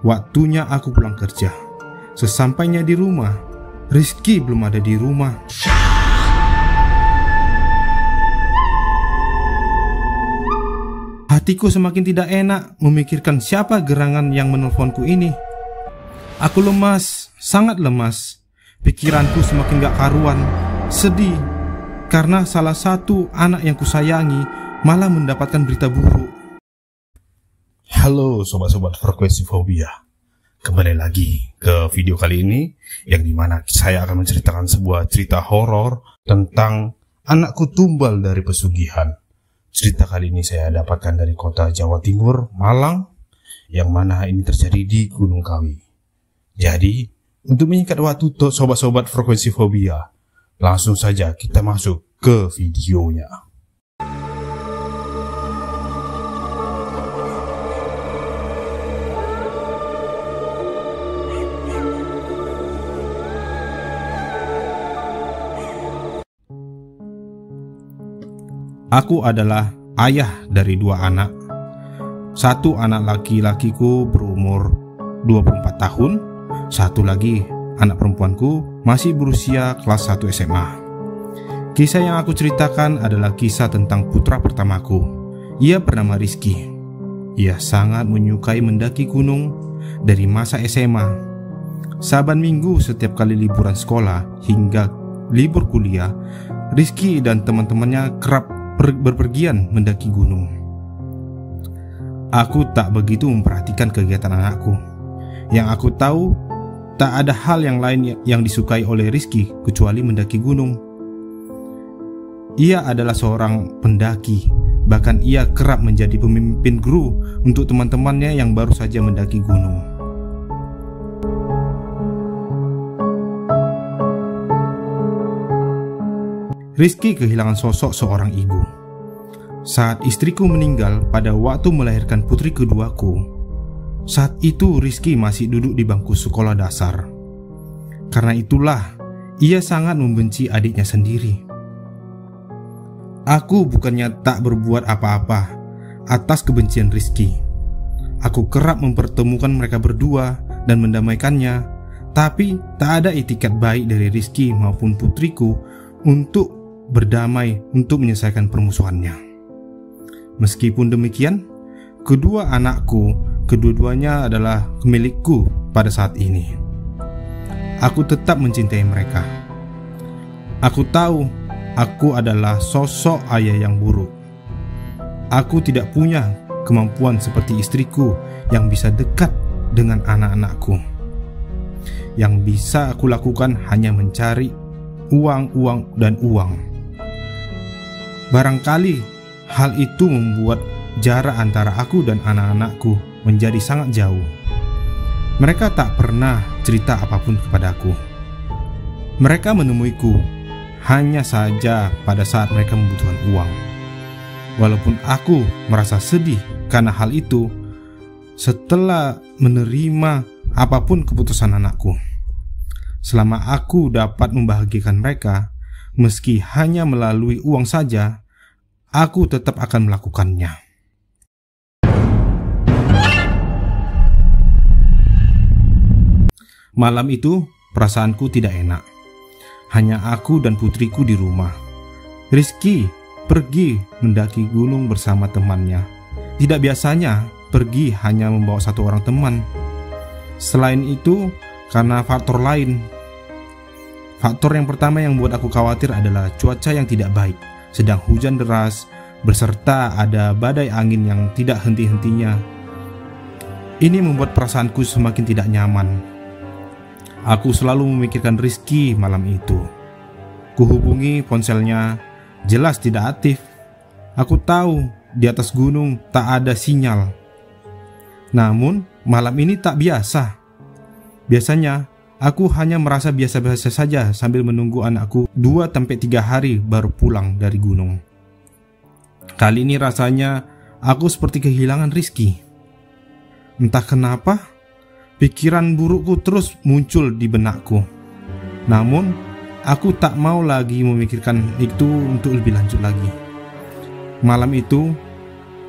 Waktunya aku pulang kerja. Sesampainya di rumah, Rizky belum ada di rumah. Hatiku semakin tidak enak memikirkan siapa gerangan yang menelponku ini. Aku lemas, sangat lemas. Pikiranku semakin gak karuan, sedih, karena salah satu anak yang kusayangi malah mendapatkan berita buruk. Halo sobat-sobat frekuensi fobia. Kembali lagi ke video kali ini, yang dimana saya akan menceritakan sebuah cerita horor tentang anakku tumbal dari pesugihan. Cerita kali ini saya dapatkan dari kota Jawa Timur, Malang, yang mana ini terjadi di Gunung Kawi. Jadi, untuk menyingkat waktu sobat-sobat frekuensi fobia, langsung saja kita masuk ke videonya. Aku adalah ayah dari 2 anak. Satu anak laki-lakiku berumur 24 tahun, satu lagi anak perempuanku masih berusia kelas 1 SMA. Kisah yang aku ceritakan adalah kisah tentang putra pertamaku. Ia bernama Rizky. Ia sangat menyukai mendaki gunung dari masa SMA. Saban minggu setiap kali liburan sekolah hingga libur kuliah, Rizky dan teman-temannya kerap berpergian mendaki gunung. Aku tak begitu memperhatikan kegiatan anakku. Yang aku tahu, tak ada hal yang lain yang disukai oleh Rizky kecuali mendaki gunung. Ia adalah seorang pendaki, bahkan ia kerap menjadi pemimpin kru untuk teman-temannya yang baru saja mendaki gunung. Rizky kehilangan sosok seorang ibu. Saat istriku meninggal pada waktu melahirkan putri keduaku, saat itu Rizky masih duduk di bangku sekolah dasar. Karena itulah, ia sangat membenci adiknya sendiri. Aku bukannya tak berbuat apa-apa atas kebencian Rizky. Aku kerap mempertemukan mereka berdua dan mendamaikannya, tapi tak ada itikat baik dari Rizky maupun putriku untuk berdamai untuk menyelesaikan permusuhannya. Meskipun demikian, kedua anakku, kedua-duanya adalah milikku pada saat ini. Aku tetap mencintai mereka. Aku tahu aku adalah sosok ayah yang buruk. Aku tidak punya kemampuan seperti istriku yang bisa dekat dengan anak-anakku. Yang bisa aku lakukan hanya mencari uang dan uang. Barangkali hal itu membuat jarak antara aku dan anak-anakku menjadi sangat jauh. Mereka tak pernah cerita apapun kepadaku. Mereka menemuiku hanya saja pada saat mereka membutuhkan uang. Walaupun aku merasa sedih karena hal itu, setelah menerima apapun keputusan anakku, selama aku dapat membahagiakan mereka, meski hanya melalui uang saja, aku tetap akan melakukannya. Malam itu, perasaanku tidak enak. Hanya aku dan putriku di rumah. Rizky pergi mendaki gunung bersama temannya. Tidak biasanya pergi hanya membawa 1 orang teman. Selain itu, karena faktor lain. Faktor yang pertama yang membuat aku khawatir adalah cuaca yang tidak baik. Sedang hujan deras, beserta ada badai angin yang tidak henti-hentinya. Ini membuat perasaanku semakin tidak nyaman. Aku selalu memikirkan Rizky malam itu. Kuhubungi ponselnya, jelas tidak aktif. Aku tahu di atas gunung tak ada sinyal. Namun malam ini tak biasa. Biasanya aku hanya merasa biasa-biasa saja sambil menunggu anakku 2-3 hari baru pulang dari gunung. Kali ini rasanya aku seperti kehilangan Rizky. Entah kenapa, pikiran burukku terus muncul di benakku. Namun, aku tak mau lagi memikirkan itu untuk lebih lanjut lagi. Malam itu,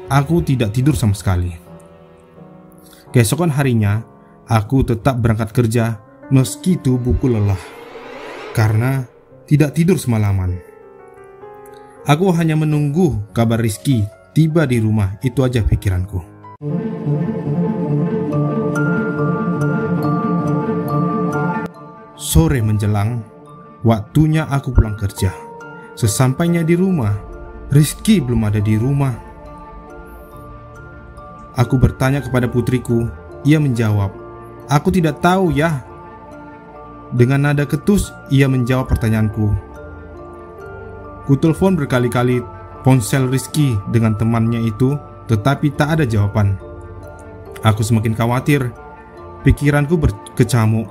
aku tidak tidur sama sekali. Keesokan harinya, Aku tetap berangkat kerja meski tubuhku lelah karena tidak tidur semalaman. Aku hanya menunggu kabar Rizky tiba di rumah, itu aja pikiranku. Sore menjelang, waktunya aku pulang kerja. Sesampainya di rumah, Rizky belum ada di rumah. Aku bertanya kepada putriku, ia menjawab, "Aku tidak tahu ya." Dengan nada ketus, ia menjawab pertanyaanku. Ku telepon berkali-kali ponsel Rizky dengan temannya itu, tetapi tak ada jawaban. Aku semakin khawatir, pikiranku berkecamuk.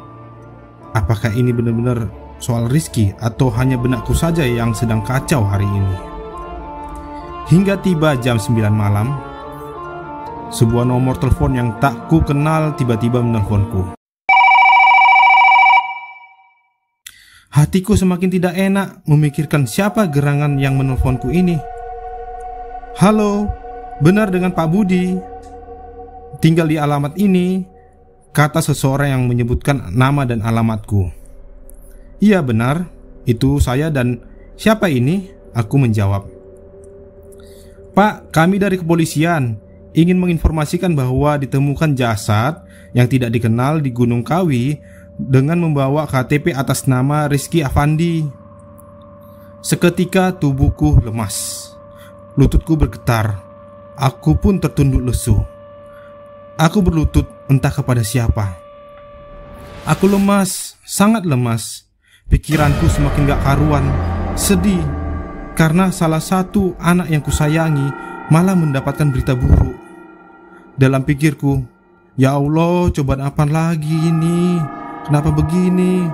Apakah ini benar-benar soal Rizky atau hanya benakku saja yang sedang kacau hari ini? Hingga tiba jam 9 malam, sebuah nomor telepon yang tak ku kenal tiba-tiba menelponku. Hatiku semakin tidak enak memikirkan siapa gerangan yang menelponku ini. "Halo, benar dengan Pak Budi. Tinggal di alamat ini," kata seseorang yang menyebutkan nama dan alamatku. "Iya benar, itu saya dan siapa ini?" Aku menjawab. "Pak, kami dari kepolisian ingin menginformasikan bahwa ditemukan jasad yang tidak dikenal di Gunung Kawi dengan membawa KTP atas nama Rizky Afandi." Seketika tubuhku lemas, lututku bergetar, aku pun tertunduk lesu. Aku berlutut entah kepada siapa. Aku lemas, sangat lemas. Pikiranku semakin gak karuan, sedih karena salah satu anak yang kusayangi malah mendapatkan berita buruk. Dalam pikirku, ya Allah, cobaan apa lagi ini? Kenapa begini?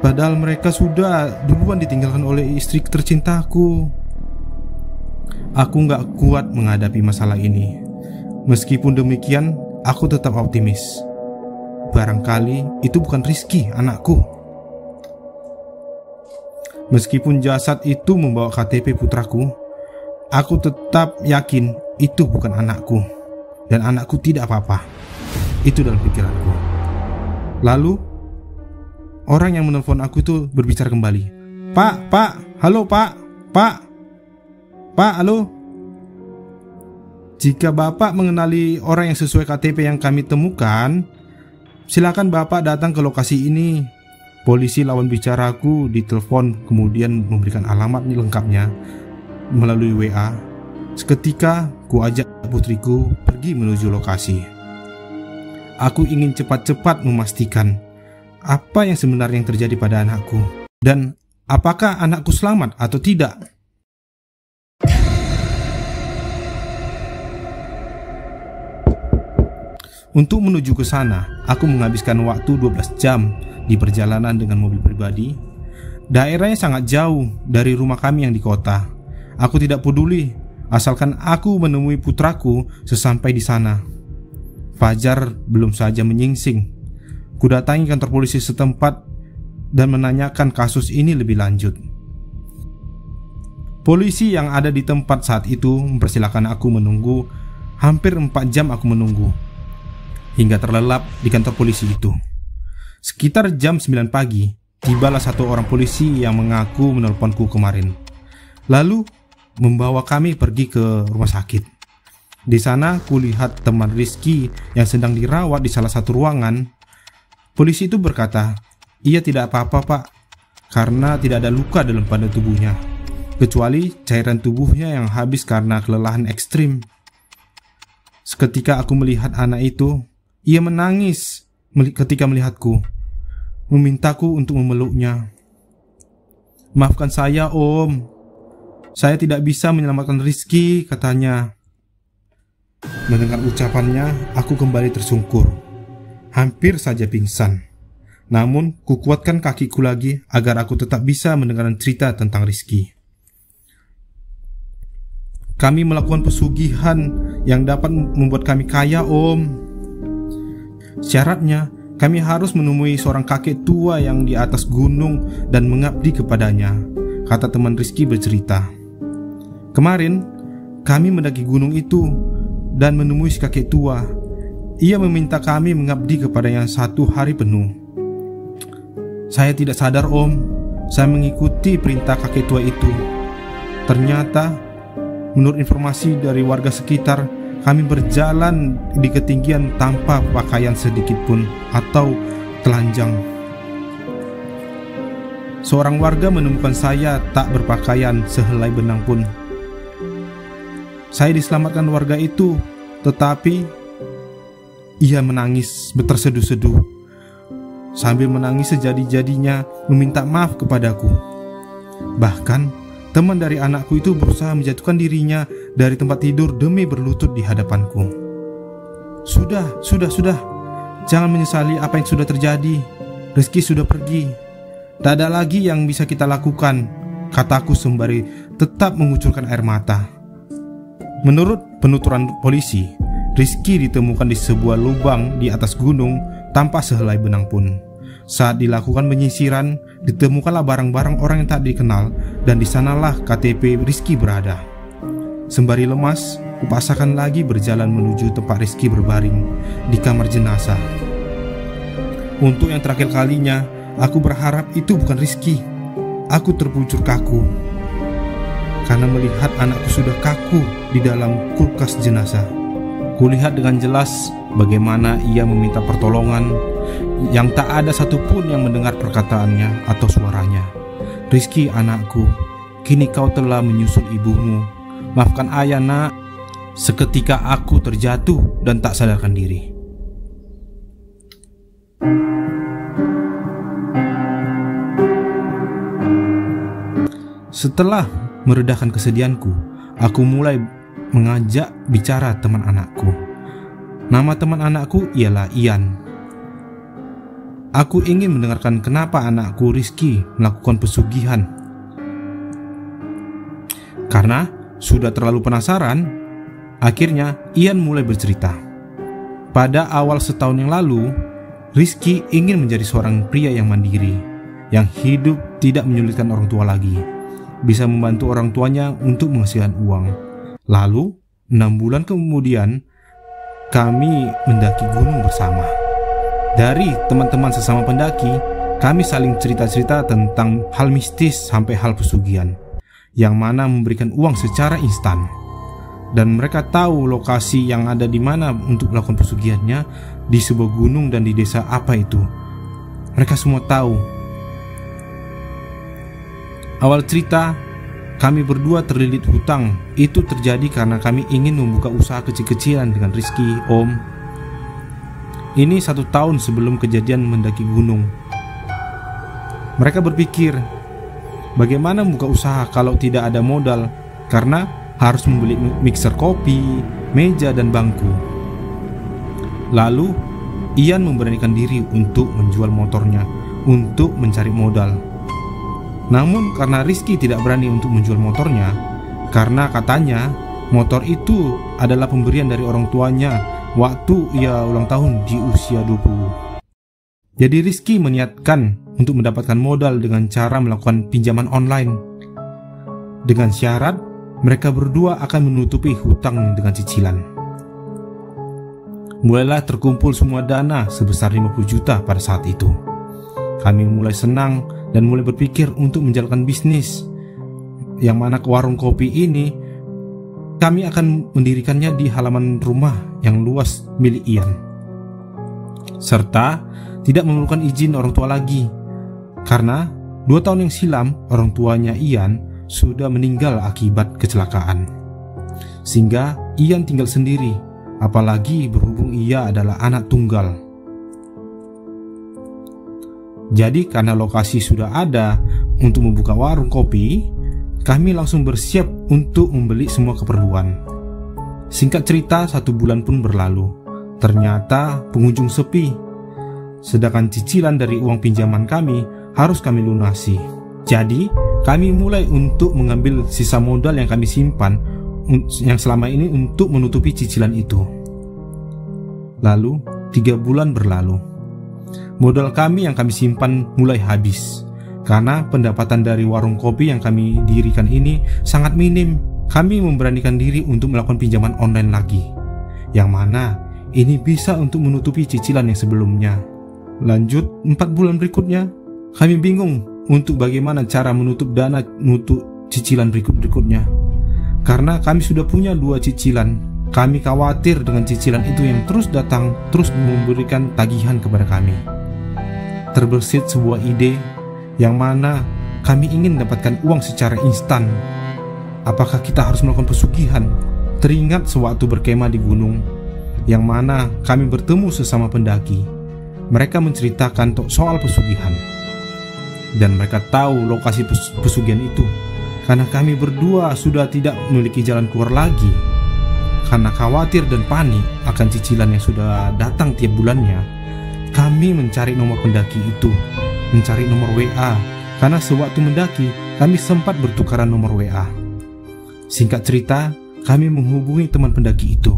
Padahal mereka sudah duluan ditinggalkan oleh istri tercintaku. Aku gak kuat menghadapi masalah ini. Meskipun demikian, aku tetap optimis. Barangkali itu bukan Rizky, anakku. Meskipun jasad itu membawa KTP putraku, aku tetap yakin itu bukan anakku. Dan anakku tidak apa-apa. Itu dalam pikiranku. Lalu orang yang menelpon aku itu berbicara kembali. Pak, halo Pak, halo. Jika Bapak mengenali orang yang sesuai KTP yang kami temukan, silakan Bapak datang ke lokasi ini. Polisi lawan bicaraku ditelepon, kemudian memberikan alamat lengkapnya melalui WA. Seketika ku ajak putriku pergi menuju lokasi. Aku ingin cepat-cepat memastikan apa yang sebenarnya yang terjadi pada anakku dan apakah anakku selamat atau tidak. Untuk menuju ke sana, aku menghabiskan waktu 12 jam di perjalanan dengan mobil pribadi. Daerahnya sangat jauh dari rumah kami yang di kota. Aku tidak peduli, asalkan aku menemui putraku sesampai di sana. Fajar belum saja menyingsing. Kudatangi kantor polisi setempat dan menanyakan kasus ini lebih lanjut. Polisi yang ada di tempat saat itu mempersilahkan aku menunggu. Hampir 4 jam aku menunggu, hingga terlelap di kantor polisi itu. Sekitar jam 9 pagi, tibalah satu orang polisi yang mengaku menelponku kemarin. Lalu membawa kami pergi ke rumah sakit. Di sana kulihat teman Rizky yang sedang dirawat di salah satu ruangan. Polisi itu berkata, ia tidak apa-apa Pak, karena tidak ada luka dalam pada tubuhnya, kecuali cairan tubuhnya yang habis karena kelelahan ekstrim. Seketika aku melihat anak itu, ia menangis ketika melihatku, memintaku untuk memeluknya. "Maafkan saya Om, saya tidak bisa menyelamatkan Rizky," katanya. Mendengar ucapannya, aku kembali tersungkur, hampir saja pingsan. Namun, kukuatkan kakiku lagi agar aku tetap bisa mendengar cerita tentang Rizky. "Kami melakukan pesugihan yang dapat membuat kami kaya Om. Syaratnya, kami harus menemui seorang kakek tua yang di atas gunung dan mengabdi kepadanya," kata teman Rizky bercerita. "Kemarin, kami mendaki gunung itu dan menemui si kakek tua. ia meminta kami mengabdi kepadanya 1 hari penuh. Saya tidak sadar, Om. Saya mengikuti perintah kakek tua itu. Ternyata, menurut informasi dari warga sekitar, kami berjalan di ketinggian tanpa pakaian sedikit pun atau telanjang. Seorang warga menemukan saya tak berpakaian sehelai benang pun. Saya diselamatkan warga itu, tetapi ia menangis terseduh-seduh. Sambil menangis sejadi-jadinya meminta maaf kepadaku. Bahkan teman dari anakku itu berusaha menjatuhkan dirinya dari tempat tidur demi berlutut di hadapanku. Sudah. Jangan menyesali apa yang sudah terjadi. Rizky sudah pergi. Tak ada lagi yang bisa kita lakukan, kataku sembari tetap mengucurkan air mata. Menurut penuturan polisi, Rizky ditemukan di sebuah lubang di atas gunung tanpa sehelai benang pun. Saat dilakukan penyisiran, ditemukanlah barang-barang orang yang tak dikenal dan di sanalah KTP Rizky berada. Sembari lemas, kupaksakan lagi berjalan menuju tempat Rizky berbaring di kamar jenazah. Untuk yang terakhir kalinya, aku berharap itu bukan Rizky. Aku terpucuk kaku karena melihat anakku sudah kaku di dalam kulkas jenazah. Kulihat dengan jelas bagaimana ia meminta pertolongan yang tak ada satupun yang mendengar perkataannya atau suaranya. Rizky, anakku, kini kau telah menyusul ibumu. Maafkan ayah, nak. Seketika aku terjatuh dan tak sadarkan diri. Setelah meredakan kesedihanku, aku mulai mengajak bicara teman anakku. Nama teman anakku ialah Ian. Aku ingin mendengarkan kenapa anakku Rizky melakukan pesugihan. Karena sudah terlalu penasaran, akhirnya Ian mulai bercerita. Pada awal setahun yang lalu, Rizky ingin menjadi seorang pria yang mandiri, yang hidup tidak menyulitkan orang tua lagi, bisa membantu orang tuanya untuk menghasilkan uang. Lalu 6 bulan kemudian kami mendaki gunung bersama. Dari teman-teman sesama pendaki, kami saling cerita-cerita tentang hal mistis sampai hal pesugihan, yang mana memberikan uang secara instan. Dan mereka tahu lokasi yang ada di mana untuk melakukan pesugihannya, di sebuah gunung dan di desa apa itu. Mereka semua tahu. Awal cerita, kami berdua terlilit hutang. Itu terjadi karena kami ingin membuka usaha kecil-kecilan dengan Rizky, Om. Ini 1 tahun sebelum kejadian mendaki gunung. Mereka berpikir, bagaimana membuka usaha kalau tidak ada modal, karena harus membeli mixer kopi, meja, dan bangku. Lalu, Ian memberanikan diri untuk menjual motornya untuk mencari modal. Namun karena Rizky tidak berani untuk menjual motornya, karena katanya motor itu adalah pemberian dari orang tuanya waktu ia ulang tahun di usia 20. Jadi Rizky meniatkan untuk mendapatkan modal dengan cara melakukan pinjaman online. Dengan syarat mereka berdua akan menutupi hutang dengan cicilan. Mulailah terkumpul semua dana sebesar 50 juta pada saat itu. Kami mulai senang dan mulai berpikir untuk menjalankan bisnis, yang mana ke warung kopi ini kami akan mendirikannya di halaman rumah yang luas milik Ian, serta tidak memerlukan izin orang tua lagi, karena 2 tahun yang silam orang tuanya Ian sudah meninggal akibat kecelakaan, sehingga Ian tinggal sendiri, apalagi berhubung ia adalah anak tunggal. Jadi karena lokasi sudah ada untuk membuka warung kopi, kami langsung bersiap untuk membeli semua keperluan. Singkat cerita, 1 bulan pun berlalu. Ternyata pengunjung sepi, sedangkan cicilan dari uang pinjaman kami harus kami lunasi. Jadi kami mulai untuk mengambil sisa modal yang kami simpan yang selama ini untuk menutupi cicilan itu. Lalu 3 bulan berlalu. Modal kami yang kami simpan mulai habis, karena pendapatan dari warung kopi yang kami dirikan ini sangat minim. Kami memberanikan diri untuk melakukan pinjaman online lagi, yang mana ini bisa untuk menutupi cicilan yang sebelumnya. Lanjut, 4 bulan berikutnya, kami bingung untuk bagaimana cara menutup dana untuk cicilan berikutnya. Karena kami sudah punya 2 cicilan, kami khawatir dengan cicilan itu yang terus datang, terus memberikan tagihan kepada kami. Terbersit sebuah ide yang mana kami ingin mendapatkan uang secara instan. Apakah kita harus melakukan pesugihan? Teringat sewaktu berkemah di gunung, yang mana kami bertemu sesama pendaki. Mereka menceritakan soal pesugihan, dan mereka tahu lokasi pesugihan itu. Karena kami berdua sudah tidak memiliki jalan keluar lagi. Karena khawatir dan panik akan cicilan yang sudah datang tiap bulannya, kami mencari nomor pendaki itu, mencari nomor WA. Karena sewaktu mendaki, kami sempat bertukaran nomor WA. Singkat cerita, kami menghubungi teman pendaki itu.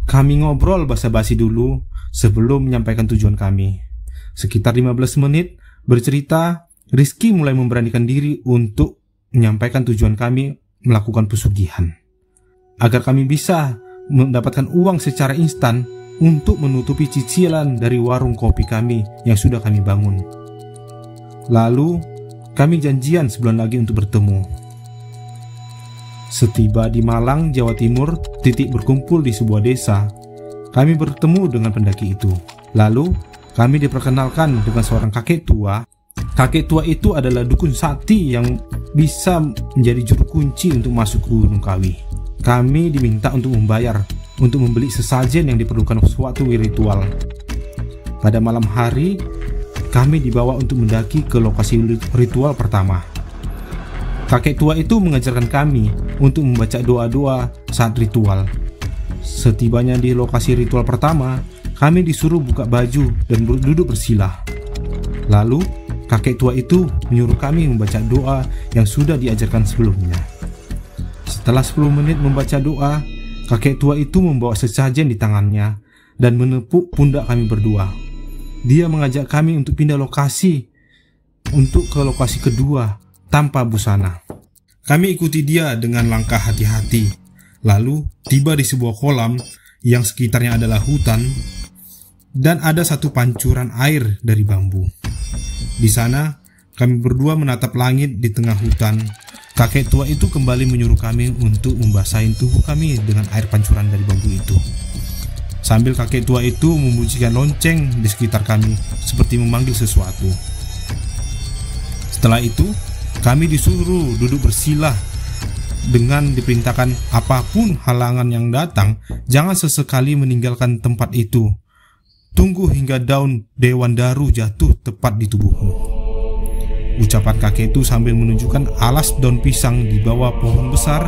Kami ngobrol basa-basi dulu sebelum menyampaikan tujuan kami. Sekitar 15 menit bercerita, Rizky mulai memberanikan diri untuk menyampaikan tujuan kami melakukan pesugihan, agar kami bisa mendapatkan uang secara instan untuk menutupi cicilan dari warung kopi kami yang sudah kami bangun. Lalu kami janjian sebulan lagi untuk bertemu. Setiba di Malang, Jawa Timur, titik berkumpul di sebuah desa, kami bertemu dengan pendaki itu. Lalu kami diperkenalkan dengan seorang kakek tua. Kakek tua itu adalah dukun sakti yang bisa menjadi juru kunci untuk masuk ke Gunung Kawi. Kami diminta untuk membayar untuk membeli sesajen yang diperlukan suatu ritual. Pada malam hari, kami dibawa untuk mendaki ke lokasi ritual pertama. Kakek tua itu mengajarkan kami untuk membaca doa-doa saat ritual. Setibanya di lokasi ritual pertama, kami disuruh buka baju dan duduk bersila. Lalu kakek tua itu menyuruh kami membaca doa yang sudah diajarkan sebelumnya. Setelah 10 menit membaca doa, kakek tua itu membawa sesajen di tangannya dan menepuk pundak kami berdua. Dia mengajak kami untuk pindah lokasi, untuk ke lokasi kedua tanpa busana. Kami ikuti dia dengan langkah hati-hati. Lalu tiba di sebuah kolam yang sekitarnya adalah hutan dan ada satu pancuran air dari bambu. Di sana, kami berdua menatap langit di tengah hutan. Kakek tua itu kembali menyuruh kami untuk membasahi tubuh kami dengan air pancuran dari bambu itu. Sambil kakek tua itu membunyikan lonceng di sekitar kami, seperti memanggil sesuatu. Setelah itu, kami disuruh duduk bersila dengan diperintahkan apapun halangan yang datang, jangan sesekali meninggalkan tempat itu. Tunggu hingga daun dewan daru jatuh tepat di tubuhmu. Ucapan kakek itu sambil menunjukkan alas daun pisang di bawah pohon besar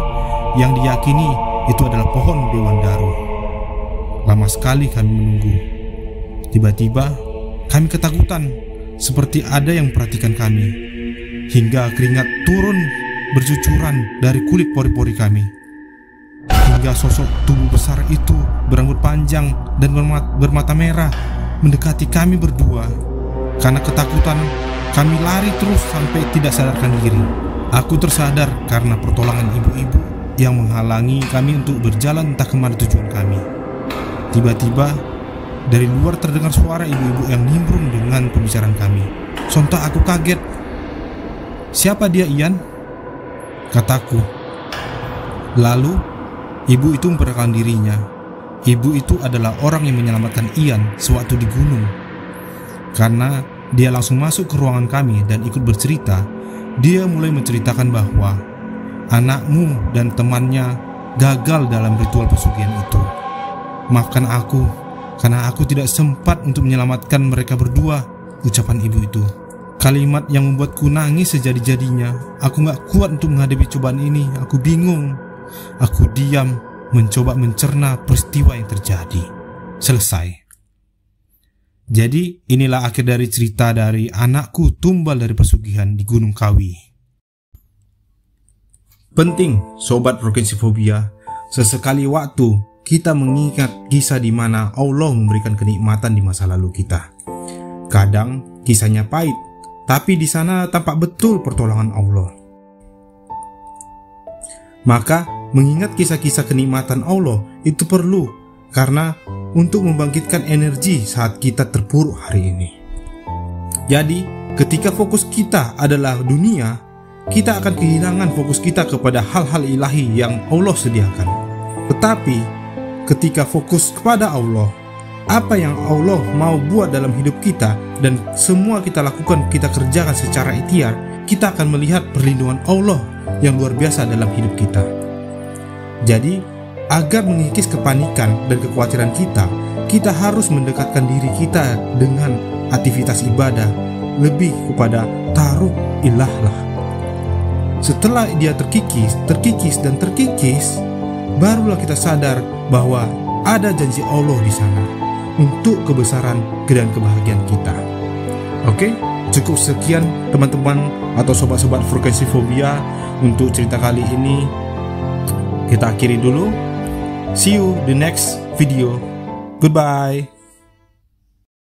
yang diyakini itu adalah pohon dewan daru. Lama sekali kami menunggu. Tiba-tiba kami ketakutan, seperti ada yang memperhatikan kami, hingga keringat turun bercucuran dari kulit pori-pori kami. Hingga sosok tubuh besar itu berambut panjang dan bermata merah mendekati kami berdua. Karena ketakutan, kami lari terus sampai tidak sadarkan diri. Aku tersadar karena pertolongan ibu-ibu yang menghalangi kami untuk berjalan entah kemana tujuan kami. Tiba-tiba dari luar terdengar suara ibu-ibu yang nimbrung dengan pembicaraan kami. Sontak aku kaget. "Siapa dia, Ian?" kataku. Lalu ibu itu memperkenalkan dirinya. Ibu itu adalah orang yang menyelamatkan Ian sewaktu di gunung. Karena dia langsung masuk ke ruangan kami dan ikut bercerita, dia mulai menceritakan bahwa anakmu dan temannya gagal dalam ritual pesugihan itu. Maafkan aku, karena aku tidak sempat untuk menyelamatkan mereka berdua, ucapan ibu itu. Kalimat yang membuatku nangis sejadi-jadinya. Aku gak kuat untuk menghadapi cobaan ini. Aku bingung. Aku diam, mencoba mencerna peristiwa yang terjadi. Selesai. Jadi inilah akhir dari cerita dari anakku tumbal dari pesugihan di Gunung Kawi. Penting, Sobat Prokensifobia, sesekali waktu kita mengingat kisah di mana Allah memberikan kenikmatan di masa lalu kita. Kadang kisahnya pahit, tapi di sana tampak betul pertolongan Allah. Maka mengingat kisah-kisah kenikmatan Allah itu perlu, karena untuk membangkitkan energi saat kita terpuruk hari ini. Jadi, ketika fokus kita adalah dunia, kita akan kehilangan fokus kita kepada hal-hal ilahi yang Allah sediakan. Tetapi, ketika fokus kepada Allah, apa yang Allah mau buat dalam hidup kita dan semua kita lakukan, kita kerjakan secara ikhtiar, kita akan melihat perlindungan Allah yang luar biasa dalam hidup kita. Jadi, agar mengikis kepanikan dan kekhawatiran kita harus mendekatkan diri kita dengan aktivitas ibadah lebih kepada taruh ilah lah. Setelah dia terkikis, barulah kita sadar bahwa ada janji Allah di sana untuk kebesaran dan kebahagiaan kita. Oke, cukup sekian teman-teman atau sobat-sobat Frekuensi Fobia untuk cerita kali ini. Kita akhiri dulu. See you the next video. Goodbye.